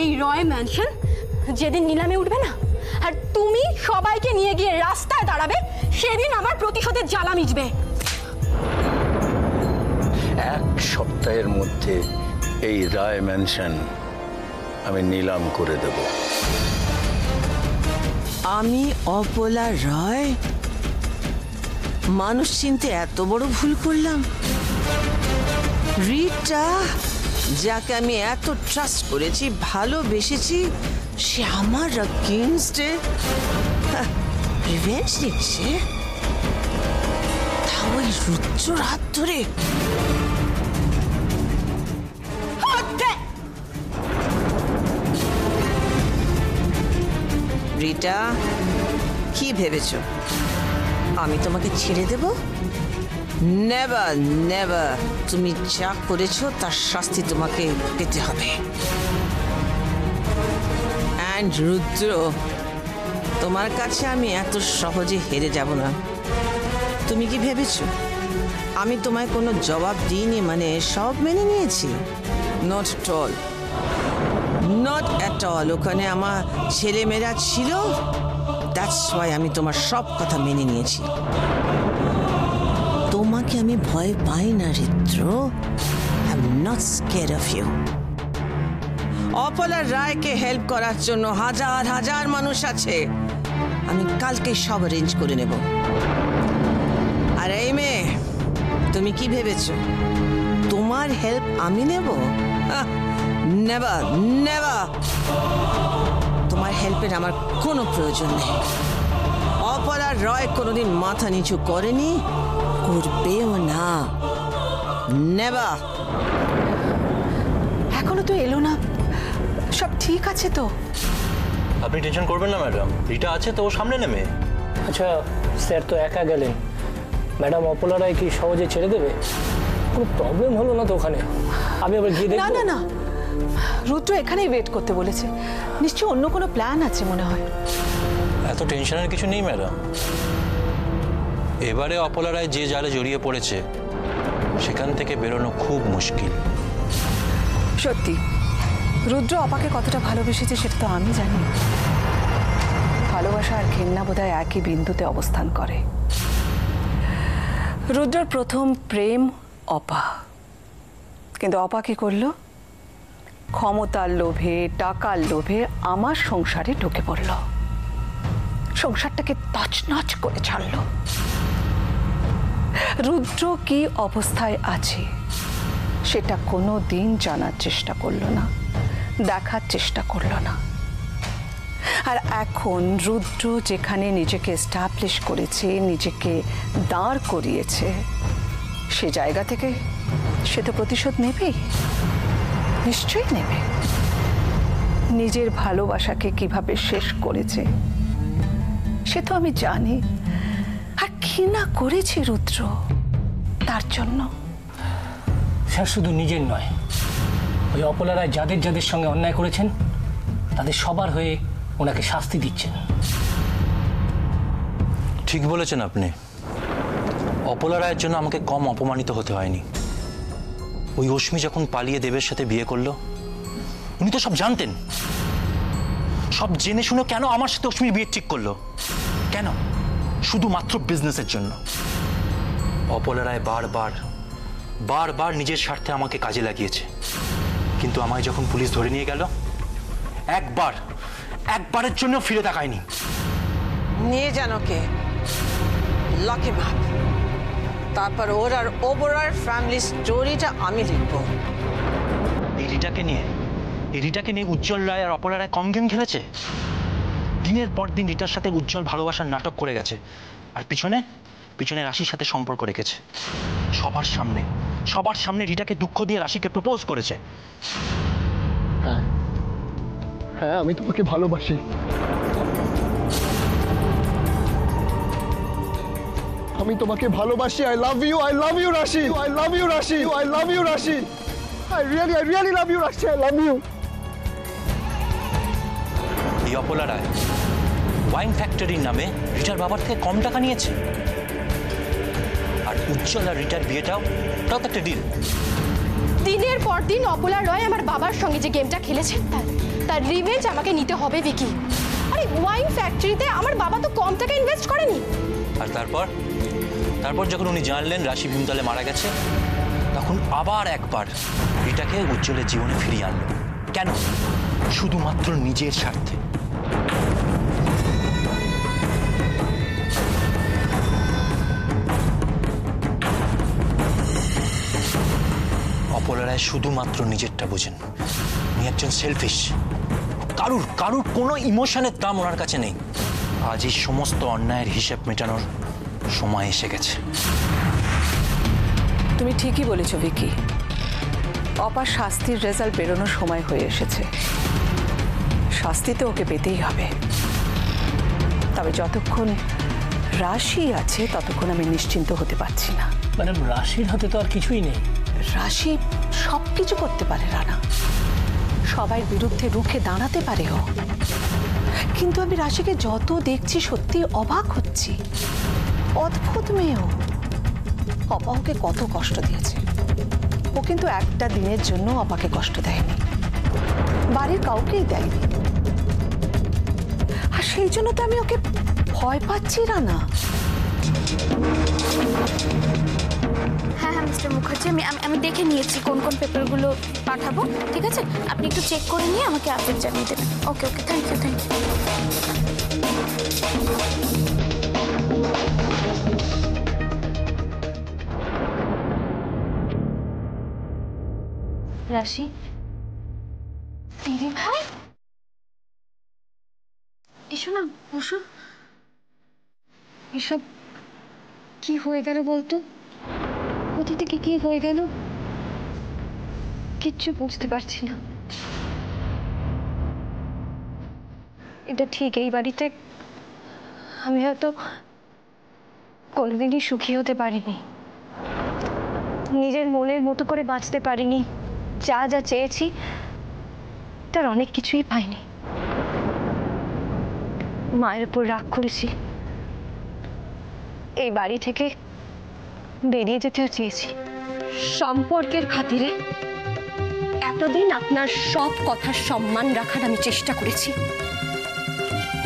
এই রয় ম্যানশন যেদিন নিলামে উঠবে না, আর তুমি সবাইকে নিয়ে গিয়ে রাস্তায় দাঁড়াবে, সেদিন আমার প্রতিশোধের জ্বালা মিটবে। 1 সপ্তাহের মধ্যে এই রায় ম্যানশন আমি নিলাম করে দেব। আমি অপলা রায় মানুষ চিনতে এত বড় ভুল করলাম? রিটা, যাকে আমি এত ট্রাস্ট করেছি, ভালোবেসেছি, সে আমার এগেইনস্টে রিভেঞ্জ নিচ্ছে, তাও ওই রুদ্রর হাত ধরে। রিটা, কি ভেবেছ আমি তোমাকে ছেড়ে দেব? Never never. তুমি যা করেছো তার শাস্তি তোমাকে পেতে হবে। অ্যান্ড রুদ্র, তোমার কাছে আমি এত সহজে হেরে যাব না। তুমি কি ভেবেছো আমি তোমায় কোনো জবাব দিইনি মানে সব মেনে নিয়েছি? Not at all, not at all. ওখানে আমার ছেলেমেয়েরা ছিল, দ্যাটস ওয়াই আমি তোমার সব কথা মেনে নিয়েছি। তোমাকে আমি ভয় পাই না Rudra, I am not scared of you. Apala রায়কে হেল্প করার জন্য হাজার হাজার মানুষ আছে, আমি কালকে সব অ্যারেঞ্জ করে নেব। আর এই মেয়ে, তুমি কি ভেবেছো তোমার হেল্প আমি নেব? Never never. তোমার হেল্পের আমার কোনো প্রয়োজন নেই। অপলা রয় কোনোদিন মাথা নিচু করেনি, করবেও না। নেভার। এখনো তো এলো না, সব ঠিক আছে তো? আপনি টেনশন করবেন না ম্যাডাম, রিটা আছে তো, ও সামনে নেমে। আচ্ছা স্যার তো একা গেলেন, ম্যাডাম অপলা রায় কি সহজে ছেড়ে দেবে? কোনো প্রবলেম হলো না তো ওখানে? আমি আবার গিয়ে দেখব। না না না, রুদ্র এখানেই ওয়েট করতে বলেছে, নিশ্চয়ই অন্য কোনো প্ল্যান আছে মনে হয়। এত টেনশনের কিছু নেই ম্যাডাম। এবারে অপলা রায় যে জালে জড়িয়ে পড়েছে, সেখান থেকে বেরোনো খুব মুশকিল। সত্যি রুদ্র অপাকে কতটা ভালোবেসেছে সেটা তো আমি জানি। ভালোবাসা আর ঘেন্না বোধহয় একই বিন্দুতে অবস্থান করে। রুদ্রর প্রথম প্রেম অপা, কিন্তু অপা কি করলো? ক্ষমতার লোভে, টাকার লোভে আমার সংসারে ঢুকে পড়ল, সংসারটাকে তছনছ করে ছাড়ল। রুদ্র কি অবস্থায় আছে সেটা কোনো দিন জানার চেষ্টা করলো না, দেখার চেষ্টা করলো না। আর এখন রুদ্র যেখানে নিজেকে এস্টাবলিশ করেছে, নিজেকে দাঁড় করিয়েছে, সে জায়গা থেকে সে তো প্রতিশোধ নেবেই, নিশ্চয়ই নেবে। নিজের ভালোবাসাকে কিভাবে শেষ করেছে সে তো আমি জানি। আর কি না করেছে রুদ্র তার জন্য। স্যার শুধু নিজের নয়, ওই অপলা রায় যাদের যাদের সঙ্গে অন্যায় করেছেন তাদের সবার হয়ে ওনাকে শাস্তি দিচ্ছেন। ঠিক বলেছেন আপনি। অপলা রায়ের জন্য আমাকে কম অপমানিত হতে হয়নি। ওই অশ্মি যখন পালিয়ে দেবের সাথে বিয়ে করলো, উনি তো সব জানতেন। সব জেনে শুনে কেন আমার সাথে অশ্মির বিয়ে ঠিক করলো? কেন? শুধুমাত্র বিজনেসের জন্য। অপলা রায় বারবার বারবার নিজের স্বার্থে আমাকে কাজে লাগিয়েছে, কিন্তু আমায় যখন পুলিশ ধরে নিয়ে গেল, একবারের জন্য ফিরে তাকায়নি। নিয়ে জানো কে? লকে ভাব। তারপর ওর আর ওবরার ফ্যামিলি স্টোরিটা আমি লিখবো। এই রিটাকে নিয়ে উজ্জ্বল রায় আর অপলা রায় কম গেম খেলেছে। দিনের পর দিন রিটার সাথে উজ্জ্বল ভালোবাসার নাটক করে গেছে, আর পিছনে রাশির সাথে সম্পর্ক রেখেছে। সবার সামনে রিটাকে দুঃখ দিয়ে রাশিকে প্রপোজ করেছে। হ্যাঁ, আমি তোমাকে ভালোবাসি। আমি তোমাকে ভালোবাসি। I love you রাশি। I love you রাশি। I love you রাশি। I really love you রাশি। I love you। এই অপলা রায় ওয়াইন ফ্যাক্টরির নামে রিটার বাবার থেকে কম টাকা নিয়েছে, আর উজ্জ্বল আর রিটার বিয়েটাও তো একটা ডিল। দিনের পর দিন অপলা রয় আমার বাবার সঙ্গে যে গেমটা খেলেছেন তার রিভেঞ্জ আমাকে নিতে হবে ভিকি। আরে ওয়াইন ফ্যাক্টরিতে আমার বাবা তো কম টাকা ইনভেস্ট করেনি। আর তারপর যখন উনি জানলেন রাশি ভীমতলে মারা গেছে, তখন আবার একবার এটাকে উজ্জ্বলের জীবনে ফিরিয়ে আনলো। কেন? শুধুমাত্র নিজের স্বার্থে। অপলা রায় শুধুমাত্র নিজেরটা বোঝেন। উনি একজন সেলফিশ। কারুর কোনো ইমোশনের দাম ওনার কাছে নেই। আজ এই সমস্ত অন্যায়ের হিসেব মেটানোর সময় এসে গেছে। তুমি ঠিকই বলেছ ভিকি, অপার শাস্তির রেজাল্ট বেরোনোর সময় হয়ে এসেছে। শাস্তি তো ওকে পেতেই হবে। তবে যতক্ষণ রাশি আছে ততক্ষণ আমি নিশ্চিন্ত হতে পারছি না। ম্যাডাম, রাশির হাতে তো আর কিছুই নেই। রাশি সব কিছু করতে পারে রানা, সবার বিরুদ্ধে রুখে দাঁড়াতে পারে ও। কিন্তু আমি রাশিকে যত দেখছি সত্যি অবাক হচ্ছি। অদ্ভুত মেয়ে ও। অপা ওকে কত কষ্ট দিয়েছে, ও কিন্তু একটা দিনের জন্য অপাকে কষ্ট দেয়নি, বাড়ির কাউকেই দেয়নি। আর সেই জন্য তো আমি ওকে ভয় পাচ্ছি রানা। হ্যাঁ হ্যাঁ মিস্টার মুখার্জি, আমি দেখে নিয়েছি কোন কোন পেপারগুলো পাঠাবো। ঠিক আছে, আপনি একটু চেক করে নিয়ে আমাকে আপডেট জানিয়ে দেবেন। ওকে ওকে, থ্যাংক ইউ। রাশি, দিদি ভাই, এসো না, বসো। এসব কি হয়ে গেল বলতো? কোথা থেকে কি হয়ে গেল কিচ্ছু বুঝতে পারছি না। এটা ঠিক, এই বাড়িতে আমি হয়তো কোনোদিনই সুখী হতে পারিনি, নিজের মনের মতো করে বাঁচতে পারিনি। যা যা চেয়েছি তার অনেক কিছুই পাইনি। মায়ের উপর রাগ করেছি, এই বাড়ি থেকে বেরিয়ে যেতেও চেয়েছি। সম্পর্কের খাতিরে এতদিন আপনার সব কথার সম্মান রাখার আমি চেষ্টা করেছি,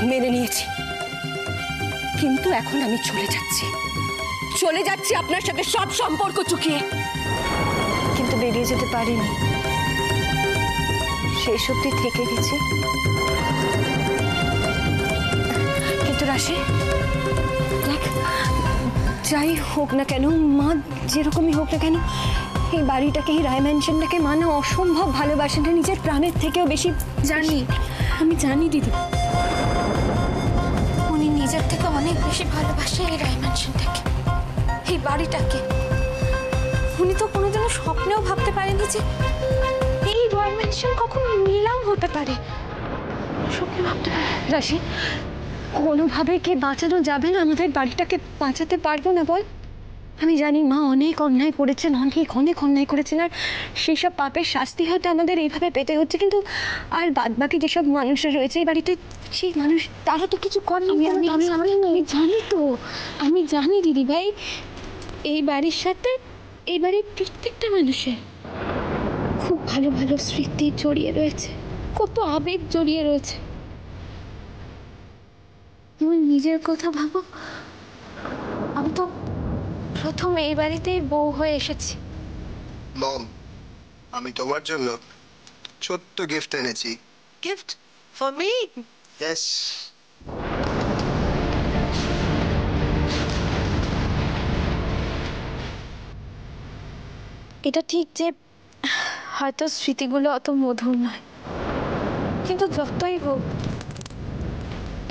মেনে নিয়েছি। কিন্তু এখন আমি চলে যাচ্ছি আপনার সাথে সব সম্পর্ক চুকিয়ে। কিন্তু বেরিয়ে যেতে পারিনি, সেই সত্যি থেকে গেছি। কিন্তু রাশি দেখ, যাই হোক না কেন, মা যেরকমই হোক না কেন, এই বাড়িটাকে, এই রায় ম্যানশনটাকে মা না অসম্ভব ভালোবাসেন, নিজের প্রাণের থেকেও বেশি। আমি জানি দিদি, উনি নিজের থেকে অনেক বেশি ভালোবাসে এই রায় ম্যানশনটাকে, এই বাড়িটাকে। উনি তো কোনোদিনও স্বপ্নেও ভাবতে পারেনি যে এই রায় ম্যানশন কখন নিলাম হতে পারে। স্বপ্নে ভাবতে পারে রাশি, কোনোভাবে কে বাঁচানো যাবে না? আমাদের বাড়িটাকে বাঁচাতে পারবো না বল? আমি জানি মা অনেক অন্যায় করেছেন, অনেক অন্যায় করেছেন, আর সেই সব পাপের শাস্তি হয়তো আমাদের এইভাবে পেতে হচ্ছে। কিন্তু আর বাদ বাকি যেসব মানুষরা রয়েছে এই বাড়িতে, সেই মানুষ তারা তো কিছু করেনি। আমি জানি তো, আমি জানি দিদি ভাই, এই বাড়ির সাথে এই বাড়ির প্রত্যেকটা মানুষের খুব ভালো ভালো স্মৃতি জড়িয়ে রয়েছে, কত আবেগ জড়িয়ে রয়েছে। তুমি নিজের কথা ভাবো, আমি তো প্রথম এই বাড়িতেই বউ হয়ে এসেছি। মম, আমি তোমার জন্য ছোট্ট গিফট এনেছি। Gift for me? ইয়েস। এটা ঠিক যে হয়তো স্মৃতিগুলো অত মধুর নয়, কিন্তু যতই হোক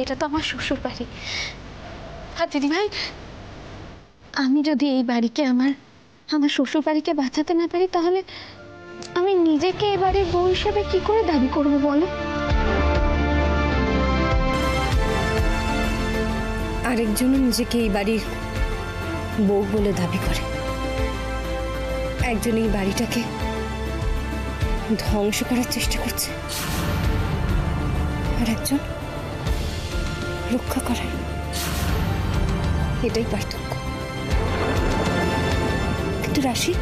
এটা তো আমার শ্বশুর বাড়ি। আর দিদিভাই, আমি যদি এই বাড়িকে, আমার শ্বশুর বাড়িকে বাঁচাতে না পারি, তাহলে আমি নিজেকে এই বাড়ির বউ হিসেবে কি করে দাবি করবো বলো? আরেকজনও নিজেকে এই বাড়ির বউ বলে দাবি করে, একজন এই বাড়িটাকে ধ্বংস করার চেষ্টা করছে, আর একজন রক্ষা করার। এটাই পার্থক্য। কিন্তু রাশি,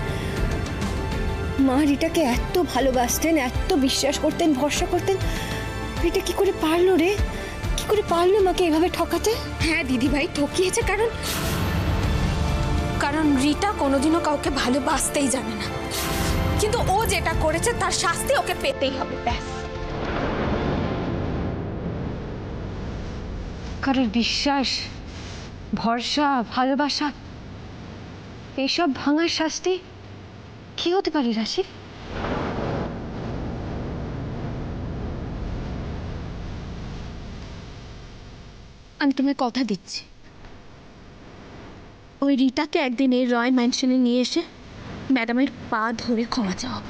মা রিটাকে এত ভালোবাসতেন, এত বিশ্বাস করতেন, ভরসা করতেন, এটা কি করে পারলো রে? কি করে পারলো মাকে এভাবে ঠকাতে? হ্যাঁ দিদি ভাই ঠকিয়েছে, কারণ রিটা কোনোদিনও কাউকে ভালোবাসতেই জানে না, কিন্তু ও যেটা করেছে তার শাস্তি ওকে পেতেই হবে, ব্যাস। কারোর বিশ্বাস, ভরসা, ভালোবাসা এইসব ভাঙার শাস্তি কি হতে পারে রাশি? আমি তোমায় কথা দিচ্ছি, ওই রিটাকে একদিন এই রয় ম্যানশনে নিয়ে এসে ম্যাডামের পা ধরে ক্ষমা চাওয়া।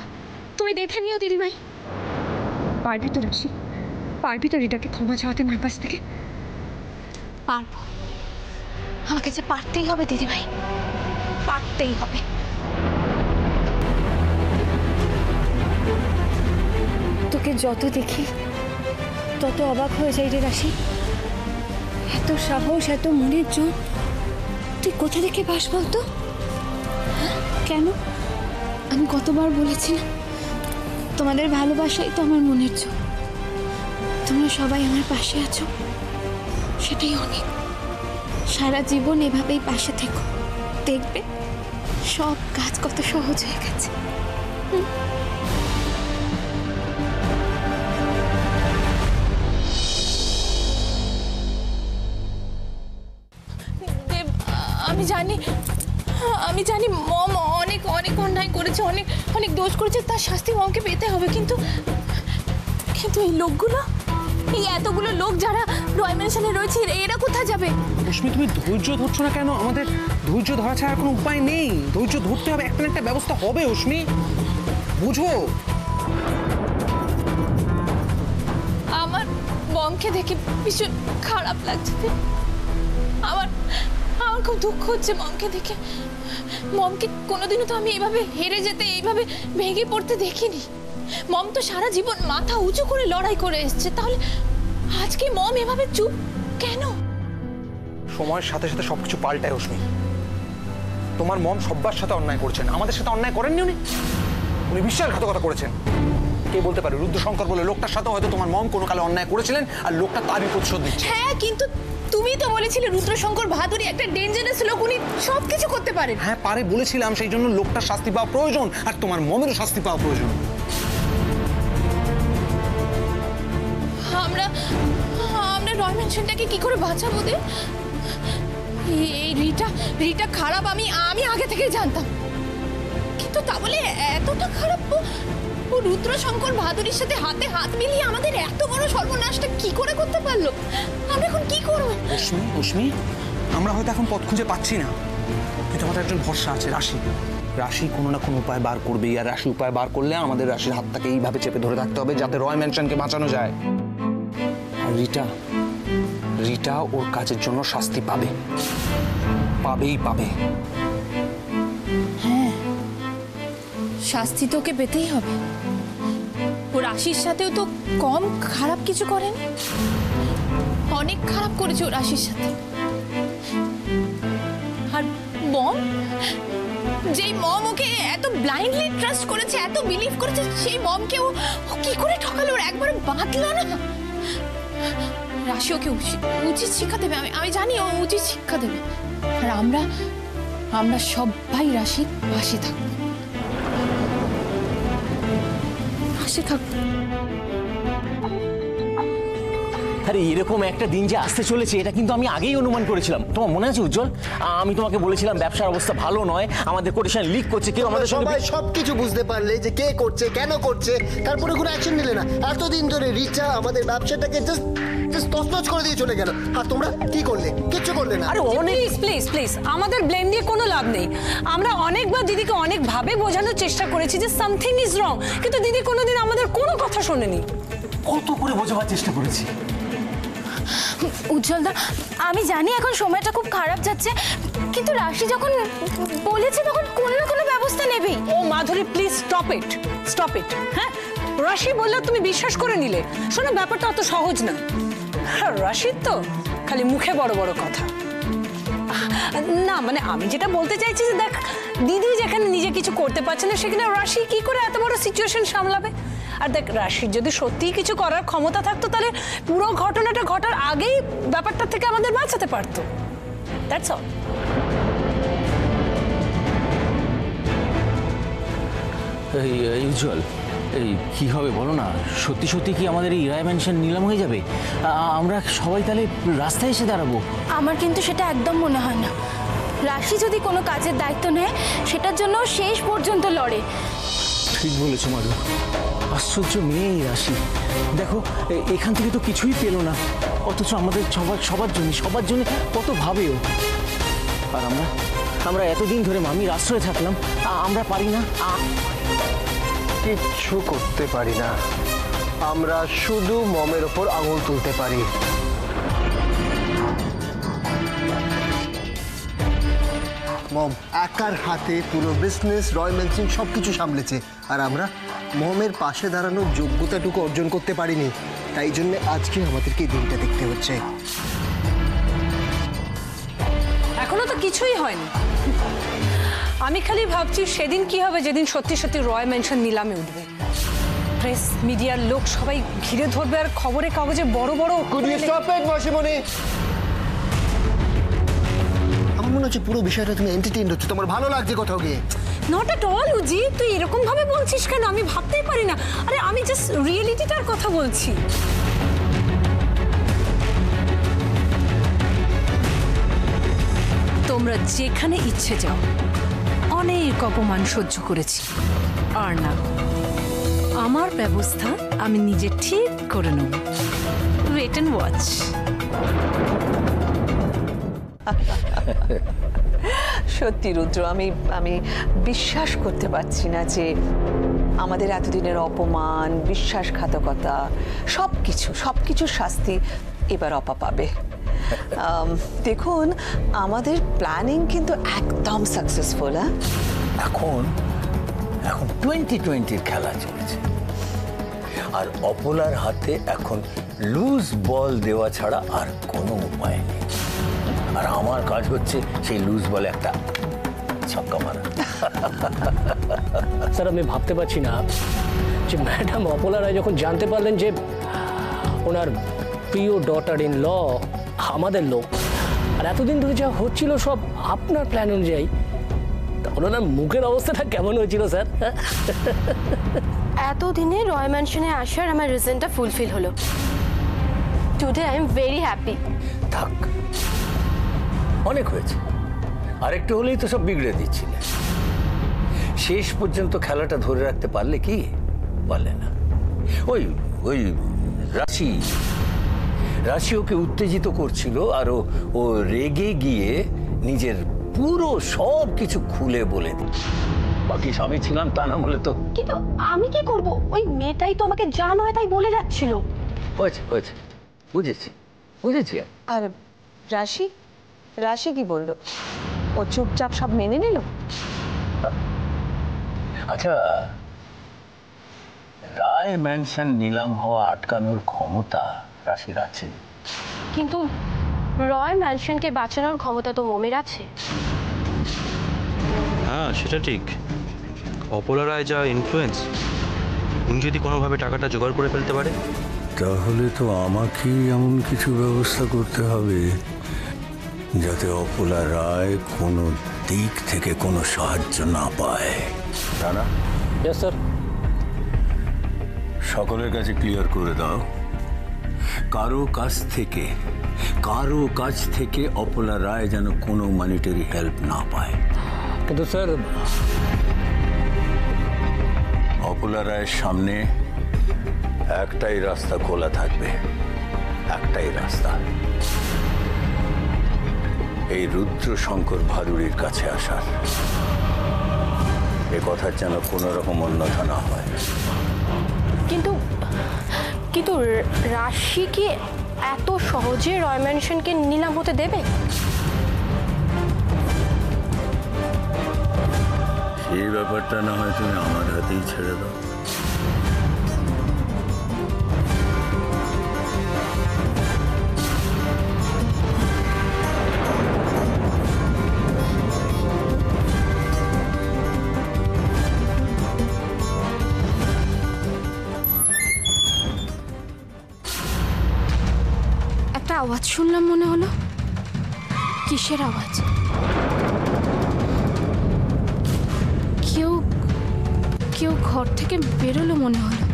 তুমি দেখে নিও দিদিভাই। পারবি তো রাশি? পারবি তো রিটাকে ক্ষমা চাওয়াতে মার পাশ থেকে? পারবো, আমাকে যে পারতেই হবে দিদিভাই, পারতেই হবে। তোকে যত দেখি তত অবাক হয়ে যাই রে রাশি। এত সাহস, এত মনের জোর তুই কোথা থেকে পাস বলতো? কেন? আমি কতবার বলেছি না, তোমাদের ভালোবাসাই তো আমার মনের জোর। তোমরা সবাই আমার পাশে আছো, সেটাই অনেক। সারা জীবন এভাবেই পাশে থেকো, দেখবে সব কাজ কত সহজ হয়ে গেছে। দেব, আমি জানি মম অনেক অনেক অন্যায় করেছে, অনেক অনেক দোষ করেছে, তার শাস্তি মমকে পেতে হবে, কিন্তু এই লোকগুলো, এই এতগুলো লোক যারা রয় ম্যানশনে রয়েছে, এরা কোথায় যাবে? রশ্মি, তুমি ধৈর্য ধরছো না কেন? আমাদের ধৈর্য ধরা ছাড়া কোনো উপায় নেই। ধৈর্য ধরতে হবে, একটা না একটা ব্যবস্থা হবে। রশ্মি বুঝো, আমার মমকে দেখে ভীষণ খারাপ লাগছে। আমার খুব দুঃখ হচ্ছে মমকে দেখে। মমকে কোনোদিনও তো আমি এইভাবে হেরে যেতে, এইভাবে ভেঙে পড়তে দেখিনি। মম তো সারা জীবন মাথা উঁচু করে লড়াই করে এসছে, তাহলে আজকে মম এভাবে চুপ কেন? সময়ের সাথে সাথে সবকিছু পাল্টায়। রশ্মি, তোমার মম সব্বার সাথে অন্যায় করছেন, আমাদের সাথে অন্যায় করেননি। উনি বিশ্বাসঘাতকতা করেছেন। কে বলতে পারে রুদ্রশঙ্কর বলে লোকটার সাথে হয়তো তোমার মম কোনো কালে অন্যায় করেছিলেন, আর লোকটা তারই প্রতিশোধ দিচ্ছে। হ্যাঁ, কিন্তু তুমি তো বলেছিলে রুদ্রশঙ্কর ভাদুরী একটা ডেঞ্জারাস লোক, উনি সবকিছু করতে পারেন। হ্যাঁ পারে বলেছিলাম, সেই জন্য লোকটার শাস্তি পাওয়া প্রয়োজন, আর তোমার মমেরও শাস্তি পাওয়া প্রয়োজন। আমরা রয় ম্যানশনটাকে কি করে বাঁচাবো? এই রিটা খারাপ আমি আগে থেকেই জানতাম, কিন্তু তা বলে এতটা খারাপ ও রুদ্রশঙ্কর ভাদুরীর সাথে হাতে হাত মিলিয়ে আমাদের এত বড় সর্বনাশটা কি করে করতে পারলো? আমরা এখন কি করবো? রশ্মি, আমরা হয়তো এখন পথ খুঁজে পাচ্ছি না, কিন্তু আমাদের একজন ভরসা আছে, রাশি। রাশি কোনো না কোনো উপায় বার করবেই, আর রাশি উপায় বার করলে আমাদের রাশির হাতটাকে এইভাবে চেপে ধরে থাকতে হবে যাতে রয় ম্যানশনকে বাঁচানো যায়। আর রিটা ওর কাজের জন্য শাস্তি পাবে, পাবেই পাবে। হ্যাঁ, শাস্তি তোকে পেতেই হবে। ও রাশির সাথেও তো কম খারাপ কিছু করেনি, অনেক খারাপ করেছে ও রাশির সাথে। আর মম, যেই মম ওকে এত ব্লাইন্ডলি ট্রাস্ট করেছে, এত বিলিভ করেছে, সেই মমকে ও কি করে ঠকালো? ওর একবার বাঁধলো না। রাশি ওকে উচিত শিক্ষা দেবে, আমি জানি ও উচিত শিক্ষা দেবে। আর আমরা সবাই রাশির পাশে থাকবো, পাশে থাকবো। আরে এরকম একটা দিন যে আসতে চলেছে এটা কিন্তু আমি আগেই অনুমান করেছিলাম। তোমার মনে আছে উজ্জ্বল? আমি তোমাকে বলেছিলাম ব্যবসার অবস্থা ভালো নয়, আমাদের কোটেশন লিক করছে, কেউ আমাদের সঙ্গে। সবাই সবকিছু বুঝতে পারলে যে কে করছে, কেন করছে, তারপরে কোনো অ্যাকশন নিলে না। এতদিন ধরে রিচা আমাদের ব্যবসাটাকে জাস্ট তছনছ করে দিয়ে চলে গেল, আর তোমরা কি করলে? কিচ্ছু করলে না। আরে প্লিজ আমাদের ব্লেম দিয়ে কোনো লাভ নেই। আমরা অনেকবার দিদিকে অনেকভাবে বোঝানোর চেষ্টা করেছি যে সামথিং ইজ রং, কিন্তু দিদি কোনোদিন আমাদের কোনো কথা শোনেনি। কত করে বোঝাবার চেষ্টা করেছি। উজ্জ্বলদা, আমি জানি এখন সময়টা খুব খারাপ যাচ্ছে, কিন্তু রাশি যখন বলেছে তখন কোনো না কোনো ব্যবস্থা নেবেই। ও মাধুরী, প্লিজ স্টপ ইট। হ্যাঁ, রাশি বললে তুমি বিশ্বাস করে নিলে। শোনো, ব্যাপারটা অত সহজ না। রাশির তো খালি মুখে বড় বড় কথা। না মানে আমি যেটা বলতে চাইছি যে দেখ, দিদি যেখানে নিজে কিছু করতে পারছে না, সেখানে রাশি কি করে এত বড় সিচুয়েশন সামলাবে? আর দেখ, রাশির যদি সত্যিই কিছু করার ক্ষমতা থাকতো তাহলে পুরো ঘটনাটা ঘটার আগেই ব্যাপারটা থেকে আমাদের বাঁচাতে পারতো। That's all. এই উজ্জ্বল, এই কি হবে বলো না? সত্যি সত্যি কি আমাদের এই রায় ম্যানশন নিলাম হয়ে যাবে? আমরা সবাই তাহলে রাস্তায় এসে দাঁড়াবো? আমার কিন্তু সেটা একদম মনে হয় না। রাশি যদি কোনো কাজের দায়িত্ব নেয় সেটার জন্য শেষ পর্যন্ত লড়ে। ঠিক বলেছো মাধু, আশ্চর্য মেয়ে এই রাশি। দেখো এখান থেকে তো কিছুই পেলো না, অথচ আমাদের সবার জন্য কত ভাবেও। আর আমরা এতদিন ধরে মামির আশ্রয়ে থাকলাম, আমরা পারি না? কিচ্ছু করতে পারি না, আমরা শুধু মমের ওপর আঙুল তুলতে পারি। মম একার হাতে পুরো বিজনেস, রয় ম্যানশন সবকিছু সামলেছে, আর আমরা মমের পাশে দাঁড়ানোর যোগ্যতাটুকু অর্জন করতে পারিনি। তাই জন্য আজকে আমাদেরকে এই দিনটা দেখতে হচ্ছে। এখনো তো কিছুই হয়নি। আমি খালি ভাবছি সেদিন কি হবে যেদিন সত্যি সত্যি রয় ম্যানশন নিলামে উঠবে। প্রেস মিডিয়ার লোক সবাই ঘিরে ধরবে আর খবরে কাগজে বড় বড়। মাসিমণি, আমার মনে হচ্ছে পুরো বিষয়টা তুমি এন্টারটেইন হচ্ছে, তোমার ভালো লাগছে কোথাও গিয়ে। নট এট অল উজি, তুই এরকম ভাবে বলছিস কেন? আমি ভাবতেই পারি না। আরে আমি জাস্ট রিয়েলিটিটার কথা বলছি। তোমরা যেখানে ইচ্ছে যাও, অনেক অপমান সহ্য করেছি, আর না, আমার ব্যবস্থা আমি নিজে ঠিক করে নেব। Wait and watch. সত্যি রুদ্র, আমি বিশ্বাস করতে পারছি না যে আমাদের এতদিনের অপমান, বিশ্বাসঘাতকতা সবকিছুর শাস্তি এবার অপা পাবে। দেখুন, আমাদের প্ল্যানিং কিন্তু একদম সাকসেসফুল। এখন 2020 খেলা চলছে, আর অপলার হাতে এখন লুজ বল দেওয়া ছাড়া আর কোনো উপায় নেই। আর আমার কাজ হচ্ছে সেই লুজ বলে একটা ছক্কা মারা। স্যার, আমি ভাবতে পারছি না যে ম্যাডাম অপলা রায় যখন জানতে পারলেন যে ওনার প্রিয় ডটার ইন ল আমাদের লোক, আর এতদিন ধরে যা হচ্ছিল সব আপনার প্ল্যান অনুযায়ী, তখন ওনার মুখের অবস্থাটা কেমন হয়েছিল স্যার? এতদিনে রয় ম্যানশনে আসার আমার রিজনটা ফুলফিল হলো। Today I am very happy. থাক, অনেক হয়েছে, আরেকটু হলেই তো সব বিগড়ে দিচ্ছিলে। শেষ পর্যন্ত খেলাটা ধরে রাখতে পারলে কি? পারলে না। ওই রাশি ওকে উত্তেজিত করছিল, আর ও রেগে গিয়ে নিজের পুরো সব কিছু খুলে বলে দিল। বাকি সবই ছিলাম, তা না বলে তো। কিন্তু আমি কি করব? ওই মেয়েটাই তো আমাকে যা নয় তাই বলে যাচ্ছিল। হয়েছে, বুঝেছি। আর রাশি কি বললো? ও চুপচাপ সব মেনে নিল? আচ্ছা, রায় ম্যানশন নিলাম হওয়া আটকানোর ক্ষমতা রাশির আছে, কিন্তু রয় ম্যানশনকে বাঁচানোর ক্ষমতা তো মমের আছে। হ্যাঁ, সেটা ঠিক। অপলা রায় যা ইনফ্লুয়েন্স, উনি যদি কোনোভাবে টাকাটা জোগাড় করে ফেলতে পারে, তাহলে তো আমাকেই এমন কিছু ব্যবস্থা করতে হবে যাতে অপলা রায় কোনো দিক থেকে কোনো সাহায্য না পায়। তা না? Yes sir. সকলের কাছে ক্লিয়ার করে দাও, কারো কাছ থেকে অপলা রায় যেন কোনো মনিটারি হেল্প না পায়। কিন্তু স্যার, অপলা রায়ের সামনে একটাই রাস্তা খোলা থাকবে, একটাই রাস্তা, এই রুদ্র শঙ্কর ভাদুড়ির কাছে আসার। এ কথার যেন কোনো রকম অন্যথা না হয়। কিন্তু রাশি কি এত সহজে রয় ম্যানশনকে নিলাম হতে দেবে? এই ব্যাপারটা না হয় তুমি আমার হাতেই ছেড়ে দাও। শুনলাম মনে হলো? কিসের আওয়াজ? কেউ কেউ ঘর থেকে বেরোলো মনে হলো।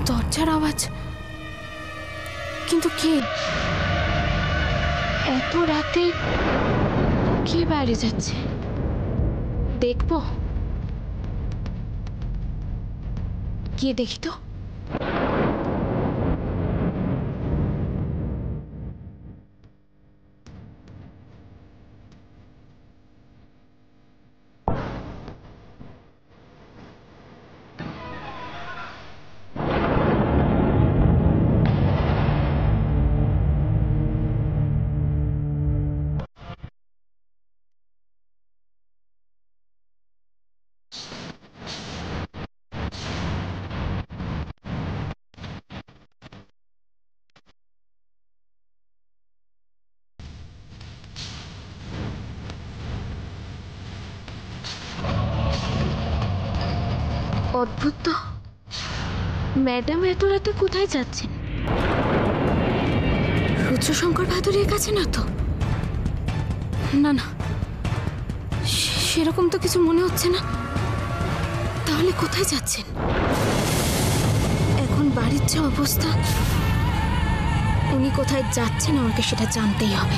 দরজার আওয়াজ, কিন্তু কে? এত রাতে কে বাইরে যাচ্ছে? দেখবো, গিয়ে দেখি তো। অদ্ভুত তো, ম্যাডাম এত রাতে কোথায় যাচ্ছেন? রুদ্রশঙ্কর ভাদুরীর কাছে না তো? না না, সেরকম তো কিছু মনে হচ্ছে না। তাহলে কোথায় যাচ্ছেন? এখন বাড়ির যে অবস্থা, উনি কোথায় যাচ্ছেন আমাকে সেটা জানতেই হবে।